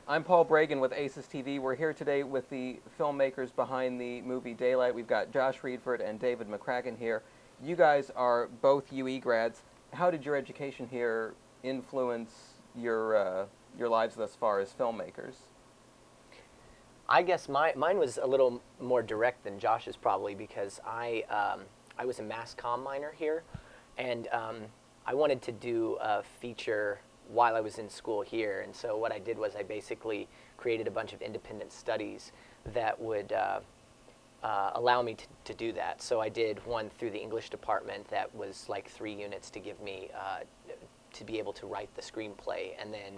I'm Paul Bragin with Aces TV. We're here today with the filmmakers behind the movie Daylight. We've got Josh Riedford and David McCracken here. You guys are both UE grads. How did your education here influence your lives thus far as filmmakers? I guess mine was a little more direct than Josh's probably because I was a mass comm minor here, and I wanted to do a feature while I was in school here. And so what I did was I basically created a bunch of independent studies that would allow me to do that. So I did one through the English department that was like 3 units to give me to be able to write the screenplay, and then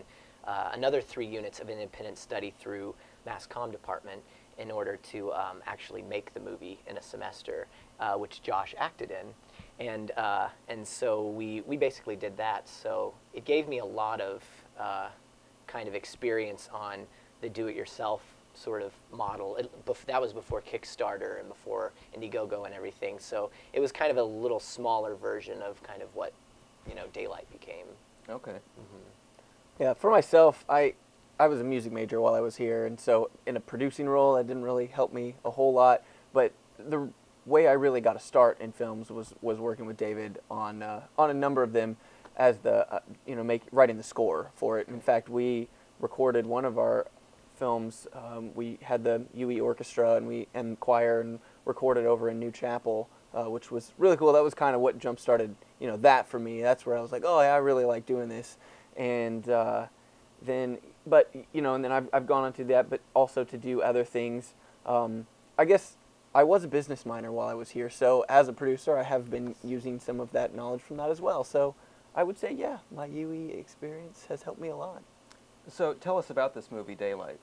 another 3 units of independent study through mass comm department in order to actually make the movie in a semester, which Josh acted in. And so we basically did that. So it gave me a lot of kind of experience on the do-it-yourself sort of model. That was before Kickstarter and before Indiegogo and everything. So it was kind of a little smaller version of kind of what, Daylight became. Okay. Mm-hmm. Yeah, for myself, I was a music major while I was here, and so in a producing role, that didn't really help me a whole lot. But the way I really got a start in films was working with David on a number of them as the writing the score for it. In fact, we recorded one of our films. We had the UE orchestra and choir and recorded over in New Chapel, which was really cool. That was kind of what jump started that for me. That's where I was like, oh yeah, I really like doing this. And then I've gone on to that, but also to do other things. I guess I was a business minor while I was here, so as a producer, I have been using some of that knowledge from that as well. So I would say, yeah, my UE experience has helped me a lot. So tell us about this movie, Daylight.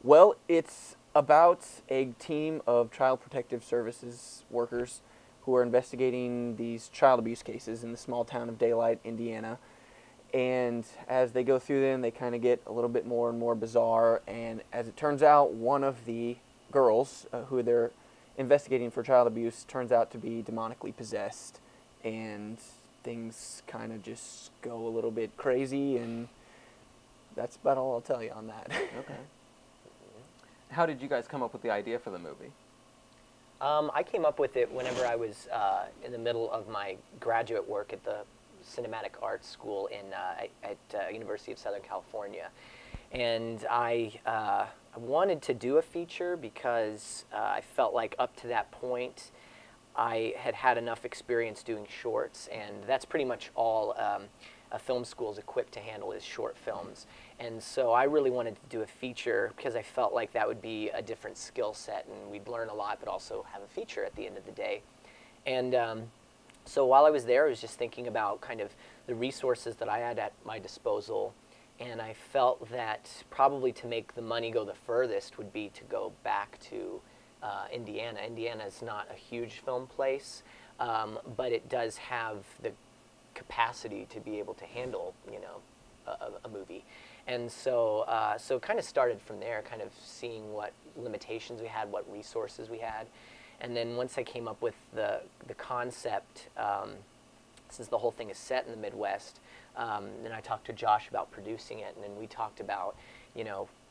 Well, it's about a team of Child Protective Services workers who are investigating these child abuse cases in the small town of Daylight, Indiana. And as they go through them, they kind of get a little bit more and more bizarre. And as it turns out, one of the girls who they're investigating for child abuse turns out to be demonically possessed. And things kind of just go a little bit crazy, and that's about all I'll tell you on that. Okay. How did you guys come up with the idea for the movie? I came up with it whenever I was in the middle of my graduate work at the Cinematic Arts School at University of Southern California. And I wanted to do a feature because I felt like up to that point I had enough experience doing shorts, and that's pretty much all a film school is equipped to handle is short films. And so I really wanted to do a feature because I felt like that would be a different skill set, and we'd learn a lot but also have a feature at the end of the day. And so while I was there, I was just thinking about kind of the resources that I had at my disposal, and I felt that probably to make the money go the furthest would be to go back to Indiana. Indiana is not a huge film place, but it does have the capacity to be able to handle, a movie. And so so kind of started from there, kind of seeing what limitations we had, what resources we had. And then once I came up with the concept, since the whole thing is set in the Midwest, then I talked to Josh about producing it, and then we talked about,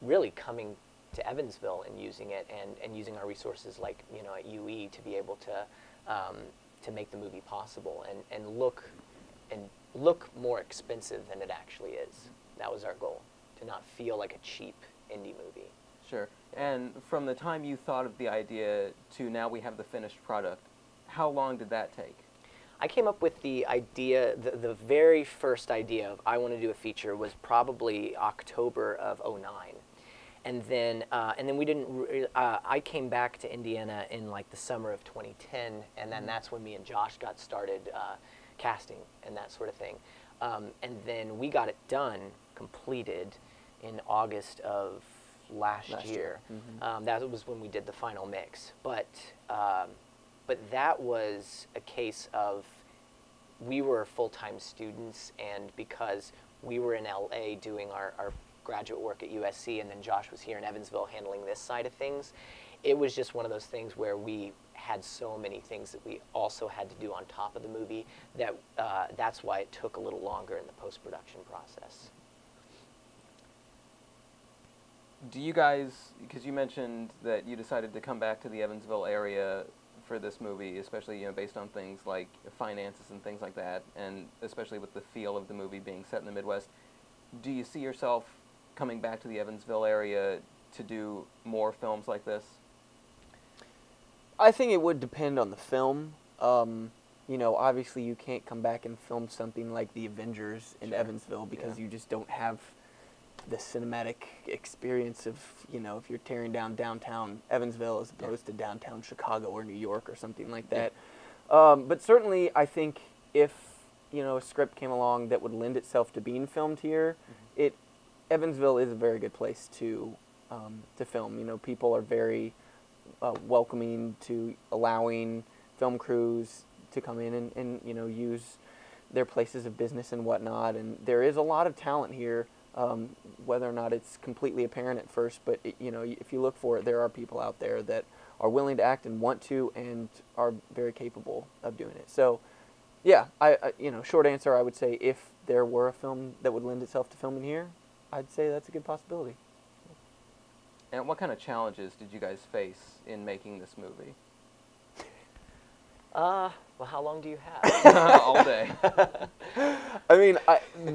really coming to Evansville and using it, and using our resources like, at UE to be able to make the movie possible and look more expensive than it actually is. That was our goal, to not feel like a cheap indie movie. Sure. And from the time you thought of the idea to now we have the finished product, how long did that take? I came up with the idea, the very first idea of I want to do a feature was probably October of '09. And then we didn't, I came back to Indiana in like the summer of 2010, and then that's when me and Josh got started casting and that sort of thing. And then we got it done, completed in August of last year. Mm-hmm. That was when we did the final mix. But that was a case of we were full-time students, and because we were in LA doing our graduate work at USC, and then Josh was here in Evansville handling this side of things, it was just one of those things where we had so many things that we also had to do on top of the movie that that's why it took a little longer in the post-production process. Do you guys, because you mentioned that you decided to come back to the Evansville area for this movie, especially based on things like finances and things like that, and especially with the feel of the movie being set in the Midwest, do you see yourself coming back to the Evansville area to do more films like this? I think it would depend on the film. Obviously you can't come back and film something like The Avengers in Evansville because you just don't have the cinematic experience of, if you're tearing down downtown Evansville as opposed to downtown Chicago or New York or something like that. But certainly I think if, a script came along that would lend itself to being filmed here, Evansville is a very good place to film. People are very welcoming to allowing film crews to come in and use their places of business and whatnot. And there is a lot of talent here, whether or not it's completely apparent at first. But if you look for it, there are people out there that are willing to act and want to and are very capable of doing it. So, yeah, short answer, I would say if there were a film that would lend itself to filming here, I'd say that's a good possibility. And what kind of challenges did you guys face in making this movie? Well, how long do you have? All day. I mean,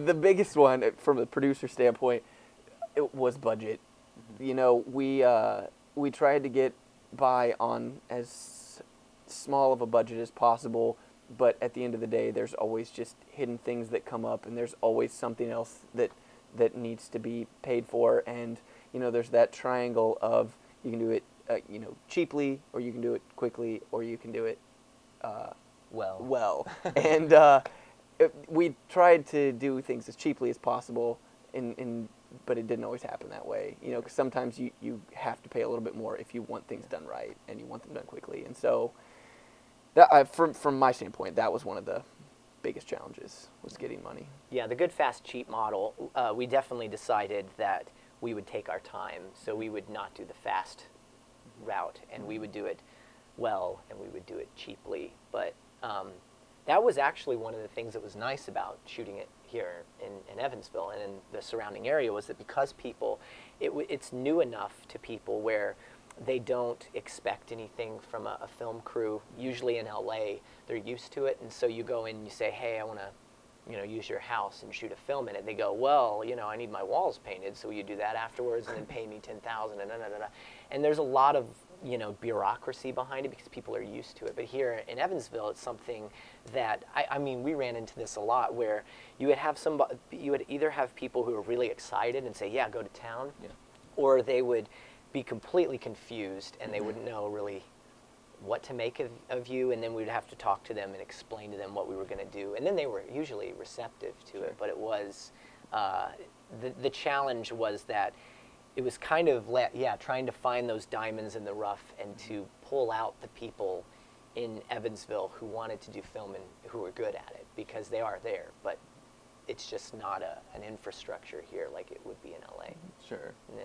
the biggest one from a producer standpoint, it was budget. We tried to get by on as small of a budget as possible, but at the end of the day, there's always just hidden things that come up, and there's always something else that needs to be paid for, and there's that triangle of you can do it cheaply, or you can do it quickly, or you can do it well. And we tried to do things as cheaply as possible, but it didn't always happen that way. Because sometimes you have to pay a little bit more if you want things done right and you want them done quickly. And so, from my standpoint, that was one of the biggest challenges, was getting money. Yeah, the good, fast, cheap model, we definitely decided that we would take our time. So we would not do the fast route, and we would do it well, and we would do it cheaply. But that was actually one of the things that was nice about shooting it here in Evansville and in the surrounding area, was that because it's new enough to people where they don't expect anything from a film crew. Usually in LA, they're used to it, and so you go in and you say, hey, I want to use your house and shoot a film in it. They go, well, I need my walls painted, so will you do that afterwards and then pay me $10,000 and And there's a lot of bureaucracy behind it because people are used to it. But here in Evansville, it's something that I mean, we ran into this a lot, where you would either have people who are really excited and say, yeah, go to town, or they would be completely confused and they wouldn't know really what to make of you, and then we'd have to talk to them and explain to them what we were going to do, and then they were usually receptive to it. But it was the challenge was that it was kind of trying to find those diamonds in the rough and to pull out the people in Evansville who wanted to do film and who were good at it, because they are there, but it's just not an infrastructure here like it would be in LA. Sure. Yeah.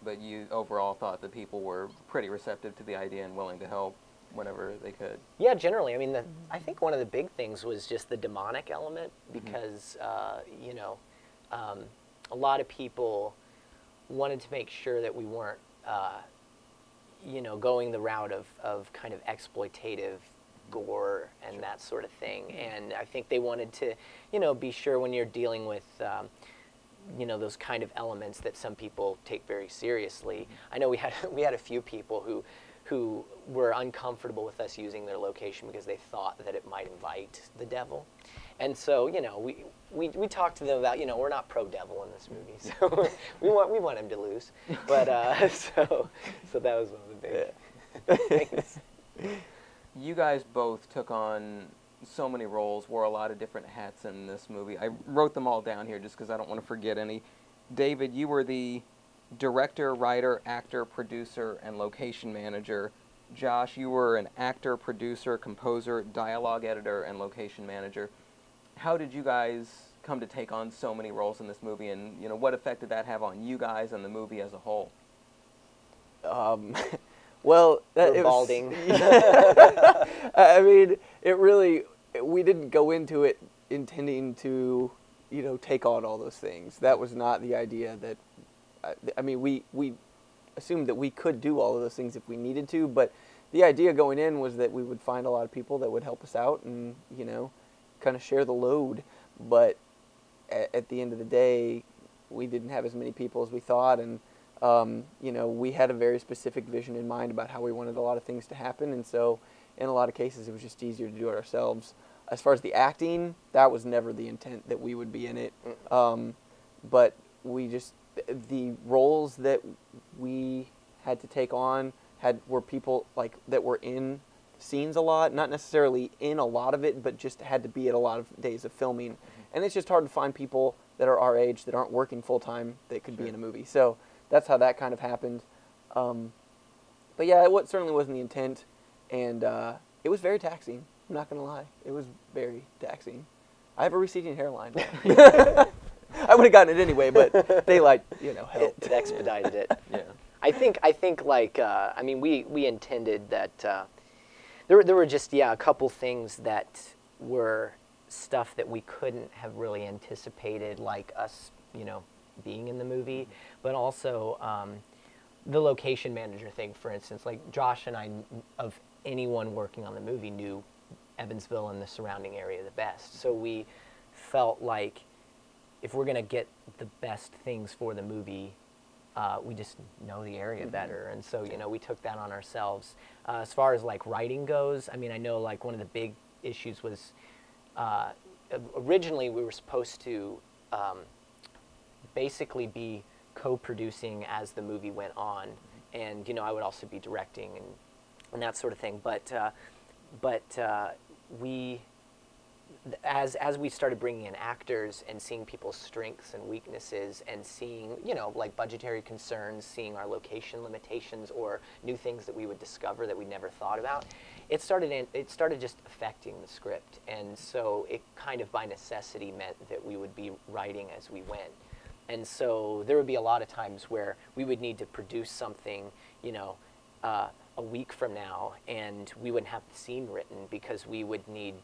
But you overall thought that people were pretty receptive to the idea and willing to help whenever they could. Yeah, generally. I mean, I think one of the big things was just the demonic element, because a lot of people wanted to make sure that we weren't going the route of kind of exploitative gore and that sort of thing. And I think they wanted to be sure when you're dealing with those kind of elements that some people take very seriously. I know we had a few people who were uncomfortable with us using their location because they thought that it might invite the devil. And so, we talked to them about, we're not pro-devil in this movie, so we want him to lose. But so that was one of the big things. You guys both took on so many roles, wore a lot of different hats in this movie. I wrote them all down here just because I don't want to forget any. David, you were the director, writer, actor, producer, and location manager. Josh, you were an actor, producer, composer, dialogue editor, and location manager. How did you guys come to take on so many roles in this movie, and what effect did that have on you guys and the movie as a whole? Well, We're balding. I mean, we didn't go into it intending to, take on all those things. That was not the idea. That, I mean, we assumed that we could do all of those things if we needed to, but the idea going in was that we would find a lot of people that would help us out and, you know, kind of share the load. But at the end of the day, we didn't have as many people as we thought, and you know, we had a very specific vision in mind about how we wanted a lot of things to happen, and so in a lot of cases it was just easier to do it ourselves. As far as the acting, that was never the intent that we would be in it, but we just, the roles that we had to take on were people like that were in scenes a lot, not necessarily in a lot of it, but just had to be at a lot of days of filming. And it's just hard to find people that are our age that aren't working full time that could be in a movie. So that's how that kind of happened. But yeah, it certainly wasn't the intent, and it was very taxing. I'm not gonna lie, it was very taxing. I have a receding hairline. I would have gotten it anyway, but daylight, you know, helped. It expedited it. Yeah. I think like, I mean, we intended that, there were just, a couple things that were stuff that we couldn't have really anticipated, like us, you know, being in the movie, but also the location manager thing, for instance. Like Josh and I, of anyone working on the movie, knew Evansville and the surrounding area the best. So we felt like if we're going to get the best things for the movie, we just know the area better. And so, you know, we took that on ourselves. As far as like writing goes, I mean, I know like one of the big issues was originally we were supposed to basically be co-producing as the movie went on, and you know, I would also be directing and that sort of thing. But we, as we started bringing in actors and seeing people's strengths and weaknesses, and seeing, you know, like budgetary concerns, seeing our location limitations or new things that we would discover that we never thought about, it started just affecting the script. And so it kind of by necessity meant that we would be writing as we went. And so there would be a lot of times where we would need to produce something, you know, a week from now, and we wouldn't have the scene written because we wouldn't,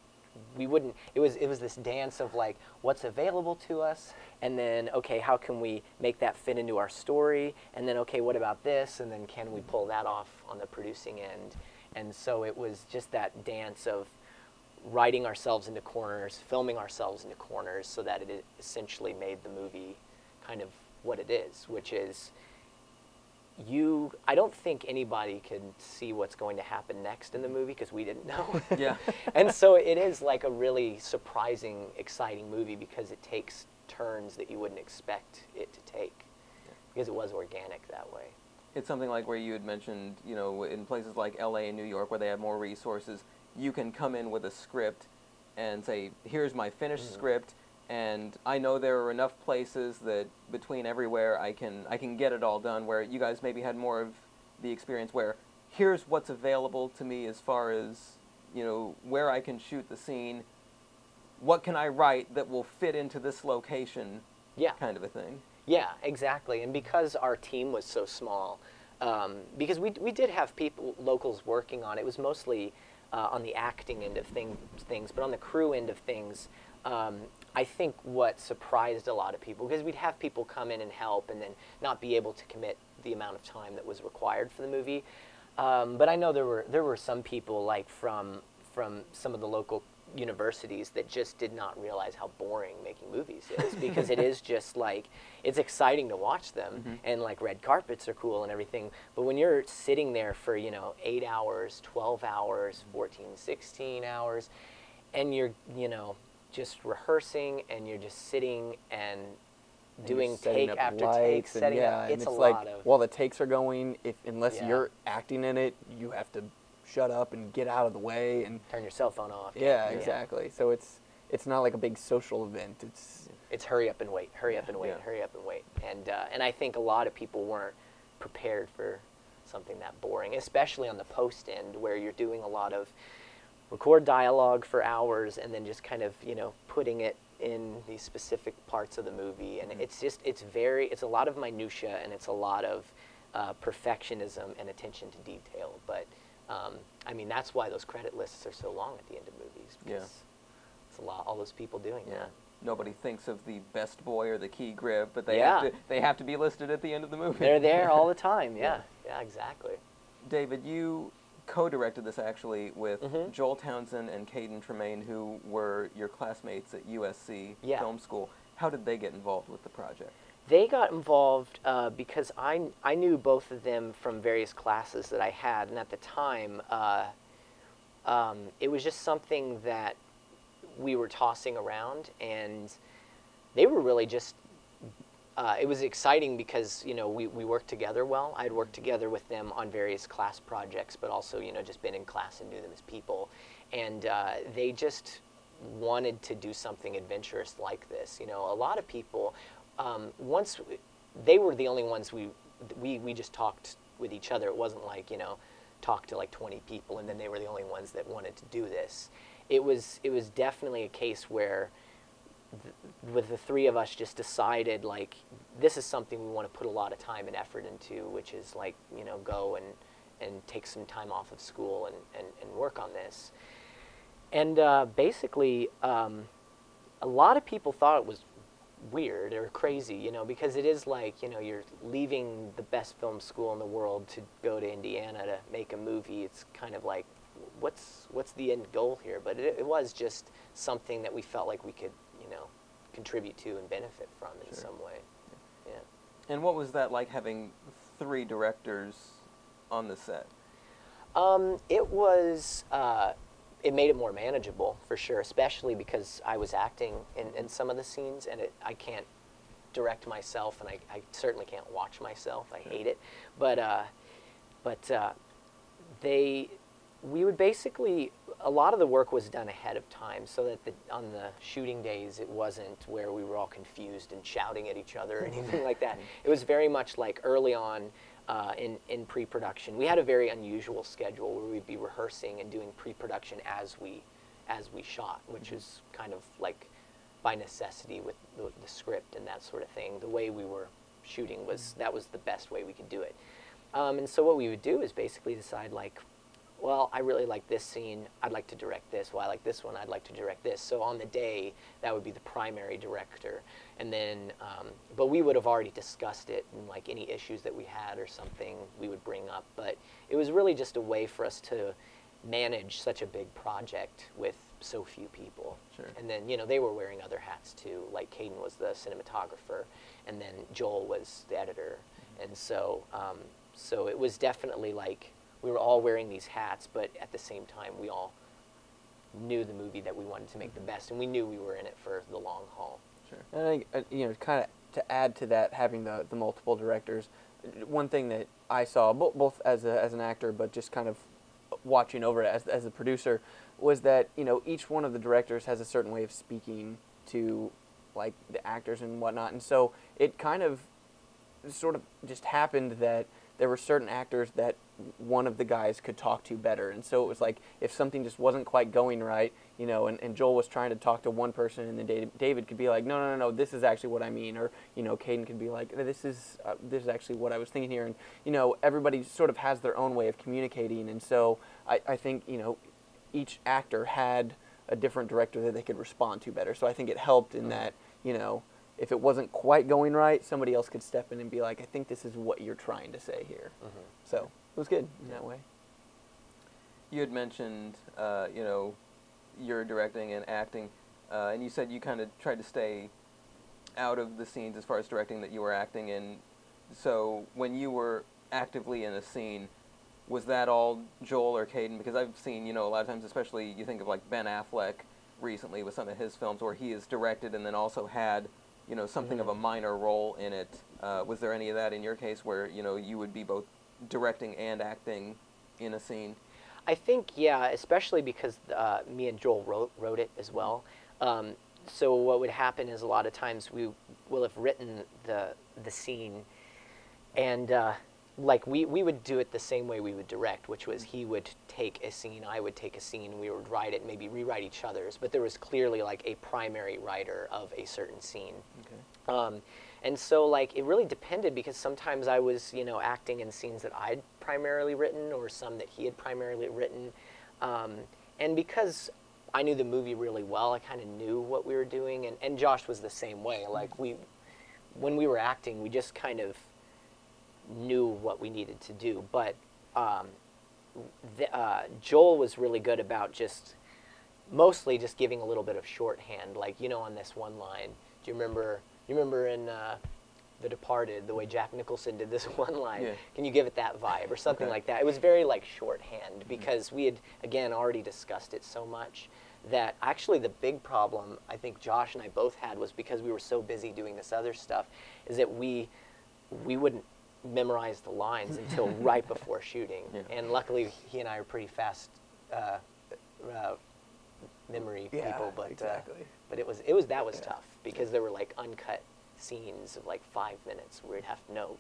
it was this dance of like, what's available to us, and then, okay, how can we make that fit into our story, and then, okay, what about this, and then can we pull that off on the producing end. And so it was just that dance of writing ourselves into corners, filming ourselves into corners, so that it essentially made the movie kind of what it is, which is, I don't think anybody can see what's going to happen next in the movie because we didn't know. Yeah. And so it is like a really surprising, exciting movie because it takes turns that you wouldn't expect it to take, because it was organic that way. It's something like where you had mentioned, you know, in places like LA and New York where they have more resources, you can come in with a script and say, here's my finished script, and I know there are enough places that between everywhere I can get it all done, where you guys maybe had more of the experience where here's what's available to me as far as, you know, where I can shoot the scene, what can I write that will fit into this location, kind of a thing. Yeah, exactly. And because our team was so small, because we did have locals working on it, it was mostly on the acting end of things, but on the crew end of things, I think what surprised a lot of people, because we'd have people come in and help and then not be able to commit the amount of time that was required for the movie. But I know there were some people like from some of the local universities that just did not realize how boring making movies is, because it is just like, it's exciting to watch them, and like red carpets are cool and everything, but when you're sitting there for, you know, 8 hours, 12 hours, 14, 16 hours, and you're, you know, just rehearsing, and you're just sitting and doing take after take, setting up, it's a lot of... While the takes are going, unless you're acting in it, you have to shut up and get out of the way and turn your cell phone off. Yeah, exactly. So it's not like a big social event. It's hurry up and wait, hurry up and wait, hurry up and wait. And I think a lot of people weren't prepared for something that boring, especially on the post end, where you're doing a lot of record dialogue for hours and then just kind of, you know, putting it in these specific parts of the movie. And it's a lot of minutia, and it's a lot of perfectionism and attention to detail. But I mean, that's why those credit lists are so long at the end of movies, because it's a lot, all those people doing that. nobody thinks of the best boy or the key grip, but they Yeah. they have to be listed at the end of the movie. They're there all the time. Yeah, yeah, exactly. David, you co-directed this actually with Mhm. Joel Townsend and Caden Tremaine, who were your classmates at USC Yeah. Film School. How did they get involved with the project? They got involved because I knew both of them from various classes that I had, and at the time, it was just something that we were tossing around, and they were really just. It was exciting because we worked together well. I'd worked together with them on various class projects, but also just been in class and knew them as people, and they just wanted to do something adventurous like this. A lot of people. Once they were the only ones we just talked with each other. It wasn't like talk to like 20 people and then they were the only ones that wanted to do this. It was definitely a case where with the three of us just decided like this is something we want to put a lot of time and effort into, which is like go and take some time off of school and work on this. And basically a lot of people thought it was weird or crazy, because it is like, you're leaving the best film school in the world to go to Indiana to make a movie. It's kind of like, what's the end goal here? But it was just something that we felt like we could, contribute to and benefit from in some way. Yeah. And what was that like, having 3 directors on the set? It was, it made it more manageable, for sure, especially because I was acting in some of the scenes, and I can't direct myself, and I certainly can't watch myself. I hate it. But we would basically, a lot of the work was done ahead of time, so that on the shooting days, it wasn't where we were all confused and shouting at each other or anything like that. It was very much like early on, in pre-production. We had a very unusual schedule where we'd be rehearsing and doing pre-production as we shot, which is kind of like by necessity with the script and that sort of thing. The way we were shooting was the best way we could do it. And so what we would do is basically decide like, well, I really like this scene, I'd like to direct this. Well, I like this one, I'd like to direct this. So on the day, that would be the primary director. And then, but we would have already discussed it, and like any issues that we had or something we would bring up. But it was really just a way for us to manage such a big project with so few people. Sure. And then, they were wearing other hats too. Like Caden was the cinematographer, and then Joel was the editor. And so, so it was definitely like, we were all wearing these hats, but at the same time, we all knew the movie that we wanted to make the best, and we knew we were in it for the long haul. Sure. And I think, kind of to add to that, having the multiple directors, one thing that I saw, both as an actor, but just kind of watching over it as a producer, was that, each one of the directors has a certain way of speaking to, like, the actors and whatnot, and so it kind of sort of just happened that there were certain actors that one of the guys could talk to better. And so it was like, if something just wasn't quite going right, and Joel was trying to talk to one person, and then David could be like, no, this is actually what I mean. Or, Caden could be like, this is actually what I was thinking here. And, everybody sort of has their own way of communicating. And so I think, each actor had a different director that they could respond to better. So I think it helped in that, if it wasn't quite going right, somebody else could step in and be like, I think this is what you're trying to say here. Mm-hmm. So it was good in that way. You had mentioned, you're directing and acting, and you said you kind of tried to stay out of the scenes as far as directing that you were acting in. So when you were actively in a scene, was that all Joel or Caden? Because I've seen, a lot of times, especially you think of like Ben Affleck recently with some of his films where he has directed and then also had something of a minor role in it. Was there any of that in your case where, you would be both directing and acting in a scene? I think, yeah, especially because me and Joel wrote it as well. So what would happen is a lot of times we will have written the scene, and like we would do it the same way we would direct, which was he would take a scene, I would take a scene, we would write it, maybe rewrite each other's, but there was clearly like a primary writer of a certain scene. Okay. And so like it really depended, because sometimes I was acting in scenes that I'd primarily written or some that he had primarily written, and because I knew the movie really well. I kind of knew what we were doing, and Josh was the same way. Like when we were acting, we just kind of knew what we needed to do. But Joel was really good about mostly just giving a little bit of shorthand, like, you know, on this one line. Do you remember? You remember in The Departed, the way Jack Nicholson did this one line? Yeah. Can you give it that vibe or something like that? It was very like shorthand because we had, again, already discussed it so much that actually the big problem I think Josh and I both had was because we were so busy doing this other stuff, is that we wouldn't memorize the lines until right before shooting. Yeah. And luckily he and I are pretty fast memory people, but exactly. but it was tough because there were like uncut scenes of like 5 minutes where we'd have to know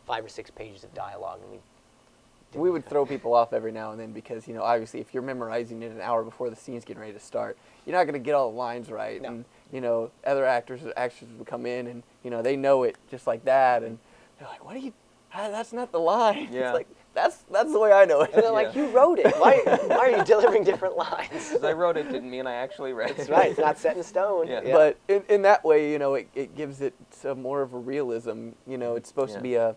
5 or 6 pages of dialogue, and we would throw people off every now and then because, you know, obviously if you're memorizing it an hour before the scene's getting ready to start, you're not going to get all the lines right. No. And, you know, other actors would come in and, you know, they know it just like that. And they're like, that's not the line. Yeah. It's like, that's the way I know it. and they're like, you wrote it. Why are you delivering different lines? Because I wrote it didn't mean I actually read it. That's right. It's not set in stone. Yeah. But in that way, you know, it gives it more of a realism. You know, it's supposed to be a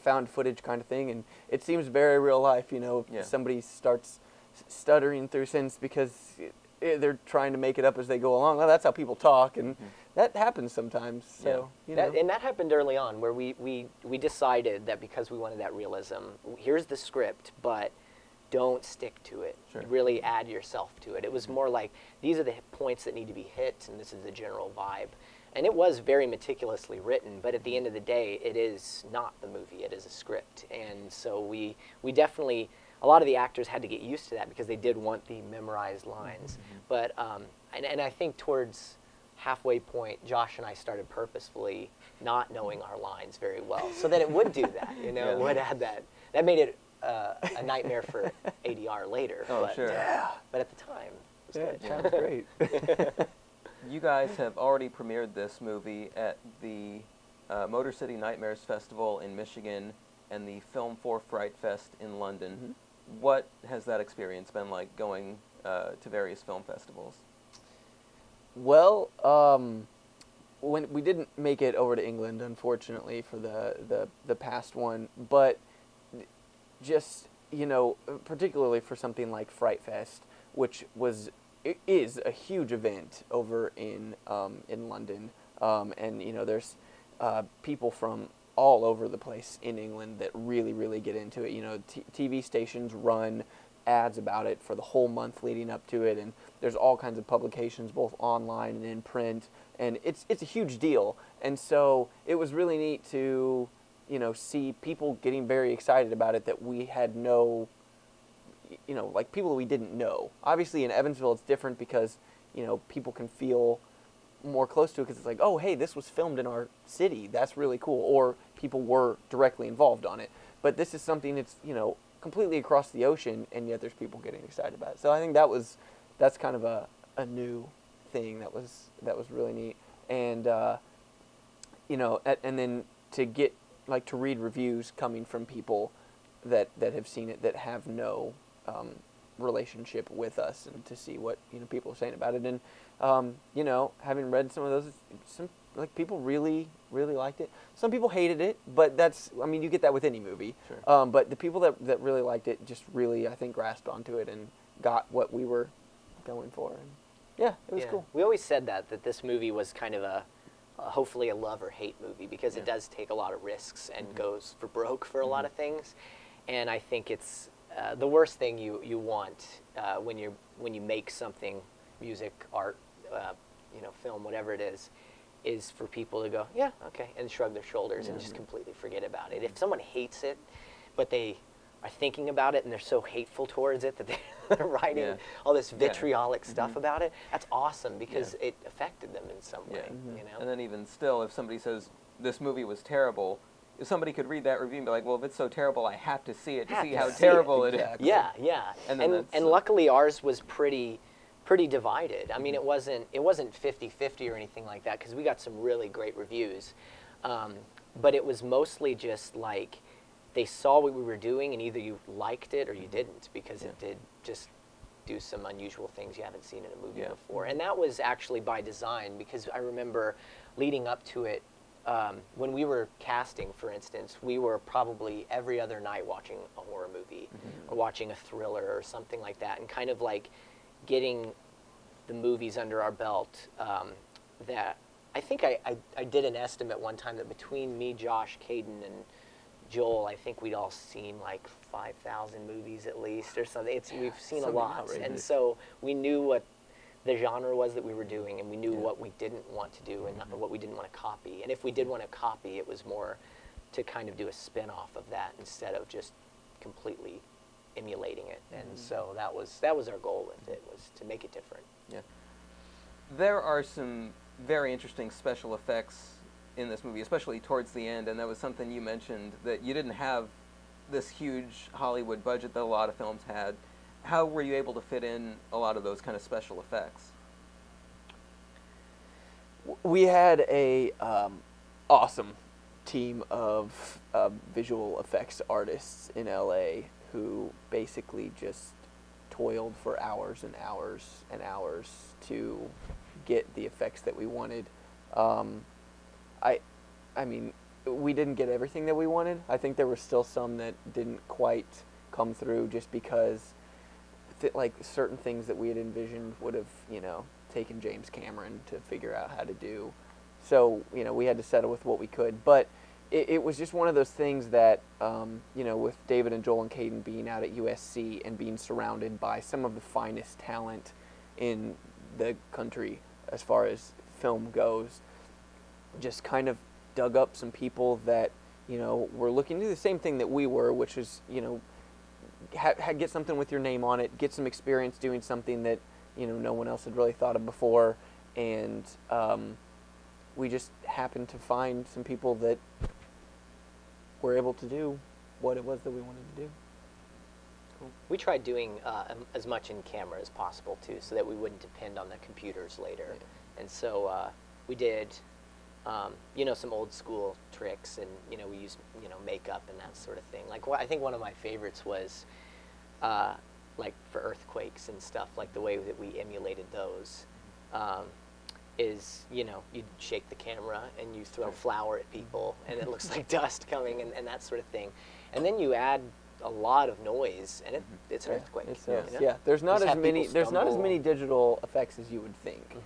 found footage kind of thing, and it seems very real life. You know, if somebody starts stuttering through sentences because they're trying to make it up as they go along. Well, that's how people talk, and that happens sometimes. So, you know. And that happened early on, where we decided that because we wanted that realism, here's the script, but don't stick to it. Sure. Really add yourself to it. It was more like, these are the points that need to be hit, and this is the general vibe. And it was very meticulously written, but at the end of the day, it is not the movie, it is a script. And so we definitely, a lot of the actors had to get used to that because they did want the memorized lines. But, and I think towards halfway point, Josh and I started purposefully not knowing our lines very well, so that it would do that, you know, it would add that. That made it a nightmare for ADR later. Oh, but, sure. But at the time, it was good. It sounds great. You guys have already premiered this movie at the Motor City Nightmares Festival in Michigan and the Film for Fright Fest in London. What has that experience been like, going to various film festivals? Well, when we didn't make it over to England, unfortunately, for the past one, but just, you know, particularly for something like Fright Fest, which is a huge event over in London, and, you know, there's people from all over the place in England that really get into it. You know, TV stations run ads about it for the whole month leading up to it, and there's all kinds of publications both online and in print, and it's a huge deal. And so it was really neat to, you know, see people getting very excited about it that we had no, you know, like people we didn't know. Obviously in Evansville it's different because, you know, people can feel more close to it because it's like, oh, hey, this was filmed in our city. That's really cool. Or people were directly involved on it. But this is something that's, you know, completely across the ocean, and yet there's people getting excited about it. So I think that's kind of a new thing that was really neat. And, you know, and then to get, like, to read reviews coming from people that have seen it that have no relationship with us, and to see what, you know, people are saying about it. And you know, having read some of those, some, like, people really liked it. Some people hated it, but that's, I mean, you get that with any movie. Sure. But the people that really liked it just really, I think, grasped onto it and got what we were going for. And yeah, it was cool. We always said that this movie was kind of hopefully a love or hate movie, because it does take a lot of risks and goes for broke for a lot of things. And I think it's the worst thing you want when you make something, music, art, you know, film, whatever it is for people to go, yeah, okay, and shrug their shoulders and just completely forget about it. If someone hates it, but they are thinking about it and they're so hateful towards it that they're writing all this vitriolic stuff about it, that's awesome, because it affected them in some way. You know? And then even still, if somebody says this movie was terrible, if somebody could read that review and be like, well, if it's so terrible, I have to see it to see how terrible it is. Yeah. And luckily ours was pretty divided. I mean, it wasn't 50-50 or anything like that, because we got some really great reviews. But it was mostly just like, they saw what we were doing, and either you liked it or you didn't, because it did just do some unusual things you haven't seen in a movie before. And that was actually by design, because I remember leading up to it, when we were casting, for instance, we were probably every other night watching a horror movie or watching a thriller or something like that, and kind of like getting the movies under our belt. That I think I did an estimate one time that between me, Josh, Caden, and Joel, I think we'd all seen like 5,000 movies at least or something. We've seen a lot. Outrageous. And so we knew what the genre was that we were doing, and we knew what we didn't want to do and what we didn't want to copy. And if we did want to copy, it was more to kind of do a spin-off of that instead of just completely emulating it. And so that was our goal with it, was to make it different. Yeah. There are some very interesting special effects in this movie, especially towards the end, and that was something you mentioned, that you didn't have this huge Hollywood budget that a lot of films had. How were you able to fit in a lot of those kind of special effects? We had a awesome team of visual effects artists in LA who basically just toiled for hours and hours and hours to get the effects that we wanted. I mean, we didn't get everything that we wanted. I think there were still some that didn't quite come through, just because like certain things that we had envisioned would have, taken James Cameron to figure out how to do. So, we had to settle with what we could. But it was just one of those things that, with David and Joel and Caden being out at USC and being surrounded by some of the finest talent in the country as far as film goes, just kind of dug up some people that, were looking to do the same thing that we were, which is, get something with your name on it, get some experience doing something that, no one else had really thought of before. And we just happened to find some people that were able to do what it was that we wanted to do. Cool. We tried doing as much in camera as possible, too, so that we wouldn't depend on the computers later. Yeah. And so we did, some old school tricks, and, we used, makeup and that sort of thing. Like, I think one of my favorites was, like, for earthquakes and stuff, like the way that we emulated those. Is, you'd shake the camera and you throw flour at people and it looks like dust coming and that sort of thing. And then you add a lot of noise and it's an earthquake. Yeah, there's not as many digital effects as you would think.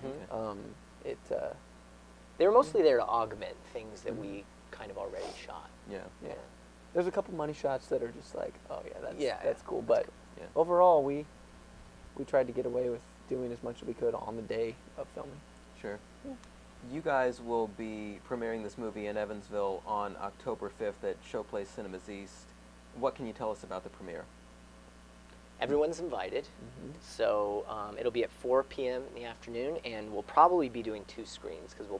They were mostly there to augment things that we kind of already shot. Yeah. There's a couple money shots that are just like, oh yeah, that's cool. But overall, we tried to get away with doing as much as we could on the day of filming. Sure. Yeah. You guys will be premiering this movie in Evansville on October 5th at Showplace Cinemas East. What can you tell us about the premiere? Everyone's invited. So it'll be at 4 p.m. in the afternoon, and we'll probably be doing 2 screens, because we're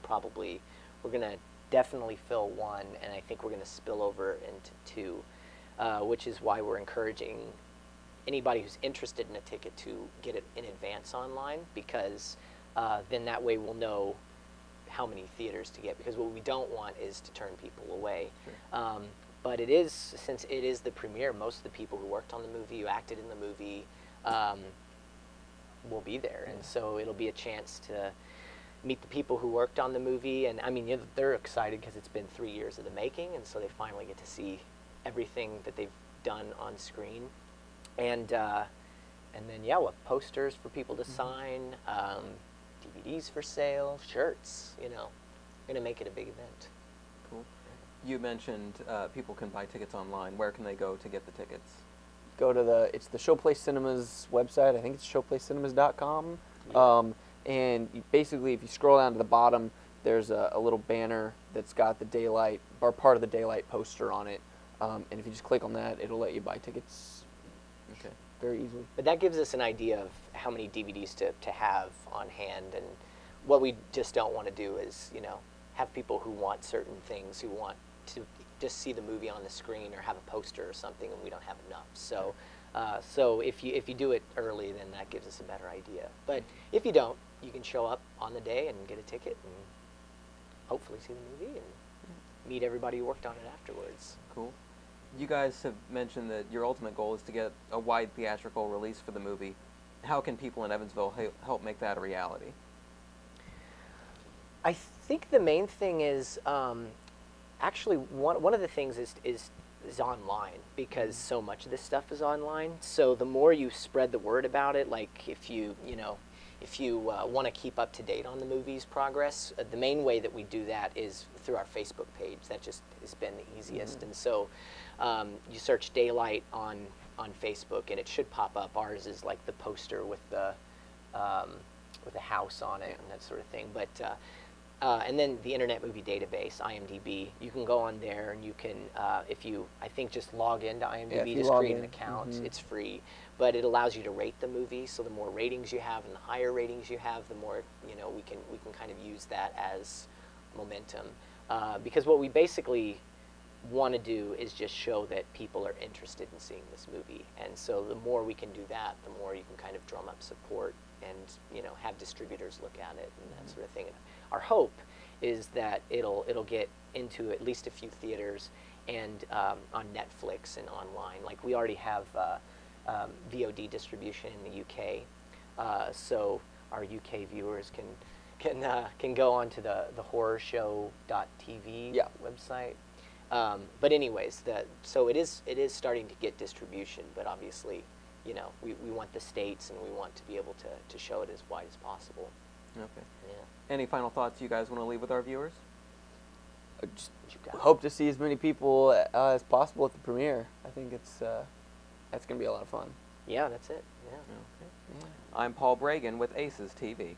going to definitely fill 1, and I think we're going to spill over into 2, which is why we're encouraging anybody who's interested in a ticket to get it in advance online, because then that way we'll know how many theaters to get, because what we don't want is to turn people away. Sure. But since it is the premiere, most of the people who worked on the movie, who acted in the movie, will be there. And so it'll be a chance to meet the people who worked on the movie. And I mean, they're excited because it's been 3 years of the making, and so they finally get to see everything that they've done on screen. And then, we'll have posters for people to sign, DVDs for sale, shirts, We're going to make it a big event. Cool. You mentioned people can buy tickets online. Where can they go to get the tickets? Go to it's the Showplace Cinemas website. I think it's showplacecinemas.com. And basically, if you scroll down to the bottom, there's a little banner that's got the Daylight, or part of the Daylight poster on it. And if you just click on that, it'll let you buy tickets very easily. But that gives us an idea of how many DVDs to have on hand. And what we just don't want to do is, have people who want certain things, who want to just see the movie on the screen or have a poster or something, and we don't have enough. So, if you do it early, then that gives us a better idea. But if you don't, you can show up on the day and get a ticket and hopefully see the movie and meet everybody who worked on it afterwards. Cool. You guys have mentioned that your ultimate goal is to get a wide theatrical release for the movie. how can people in Evansville help make that a reality? I think the main thing is actually one of the things is online, because so much of this stuff is online. So the more you spread the word about it, like if you want to keep up to date on the movie's progress, the main way that we do that is through our Facebook page. That just has been the easiest. And so you search Daylight on Facebook, and it should pop up. Ours is like the poster with the house on it and that sort of thing. But and then the Internet Movie Database, IMDb. You can go on there, and you can, if you, I think, just log into IMDb, just create an account. It's free, but it allows you to rate the movie. So the more ratings you have, and the higher ratings you have, the more we can kind of use that as momentum. Because what we basically want to do is just show that people are interested in seeing this movie, and so the more we can do that, the more you can kind of drum up support and have distributors look at it and that sort of thing. And our hope is that it'll get into at least a few theaters and on Netflix and online. Like we already have VOD distribution in the UK, so our UK viewers can go onto the horrorshow.tv website. But anyways, so it is starting to get distribution, but obviously, we want the States, and we want to be able to show it as wide as possible. Okay. Yeah. Any final thoughts you guys want to leave with our viewers? Just hope to see as many people as possible at the premiere. I think that's going to be a lot of fun. Yeah, that's it. Yeah. Okay. I'm Paul Bragin with Aces TV.